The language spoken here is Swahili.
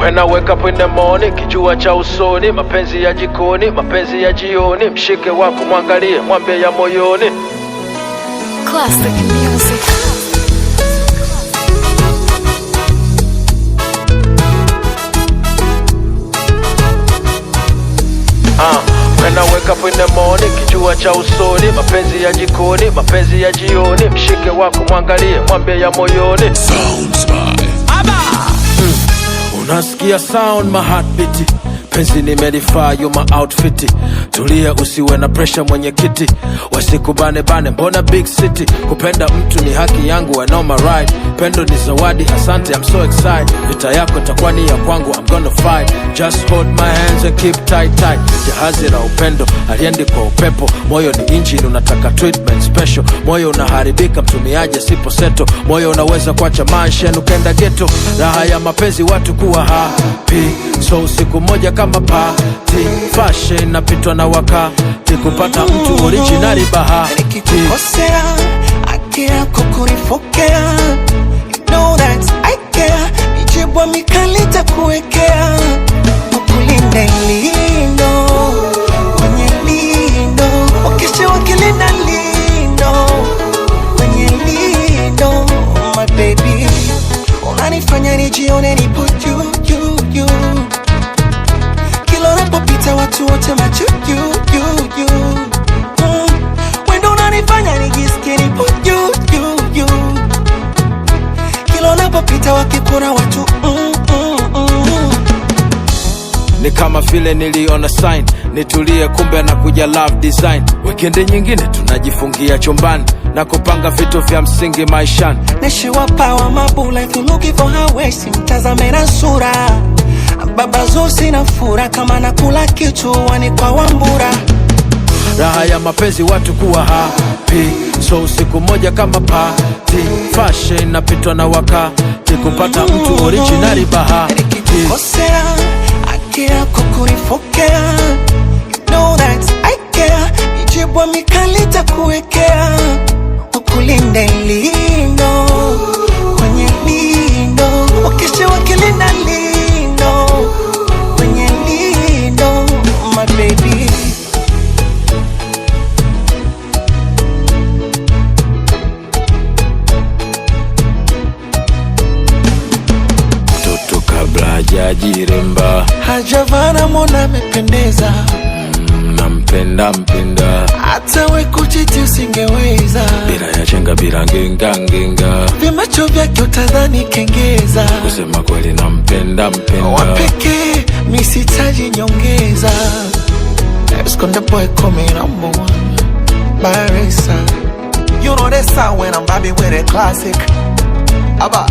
When I wake up in the morning, kijua cha usoni, mapenzi ya jikoni, mapenzi ya jioni, mshike wako mwangalie, mwambie ya moyoni. Classic music. When I wake up in the morning, kijua cha usoni, mapenzi ya jikoni, mapenzi ya jioni, mshike wako mwangalie, mwambie ya moyoni. Sounds by Unasikia sound my heartbeat, penzi nimelifaa you my outfit. Tulia usiwe na pressure mwenye kiti, wasikubane bane mbona big city. Kupenda mtu ni haki yangu, I know my right. Pendo ni zawadi, asante, I'm so excited. Vita yako takuwa ni ya kwangu, I'm gonna fight. Just hold my hands and keep tight tight. Jahazi la upendo, aliendi kwa upepo. Moyo ni engine, unataka treatment special. Moyo unaharibika, mtumiaje sipo seto. Moyo unaweza kuacha mansion, ukenda ghetto. Raha ya mapenzi watu kuwa happy, so siku moja kama party. Fashion napitwa na wakati, kupata mtu originali bahati. Nikikukosea, haki yako kunifokea. You know that I care. Mijibwa mikali takuwekea. Ukulinde lindo, kwenye lindo. Ukisha wakilinda lindo, kwenye lindo. My baby, unanifanya nijione nipo juu, juu, juu. Kila unapopita watu wote macho juu, juu, juu. Wendo unanifanya nijisikie nipo juu, juu, juu. Kila unapopita wakikuna watu Ni kama vile niliona sign, nitulie kumbe na kuja love design. Weekend nyingine tunajifungia chumbani na kupanga vitu vya msingi maishani. Neshiwa power mabula, if you looking for her waist, mtazame na sura. Baba zosi na fura, kama nakula kichwani kwa Wambura. Raha ya mapenzi watu kuwa happy, so siku moja kama party. Fashion napitwa na wakati, kupata mtu originali bahati. Nikikukosea, haki yako kunifokea. You know that I care. Mijibwa mikali takuwekea. Ukulinde lindo, kwenye lindo. Ukisha wakilinda lindo, kwenye lindo. My baby, Toto kabla hajajiremba, hajavana mona amependeza. nampenda mpenda, Hata we kuchiti usingeweza. bila ya chenga bila ngenga ngenga. Vimacho vyake utadhani kengeza. Kusema kweli nampenda mpenda. Wapeke misitaji nyongeza. Esconde boy coming number one. Barisa. You know that sound when I'm vibing with a classic. Abba.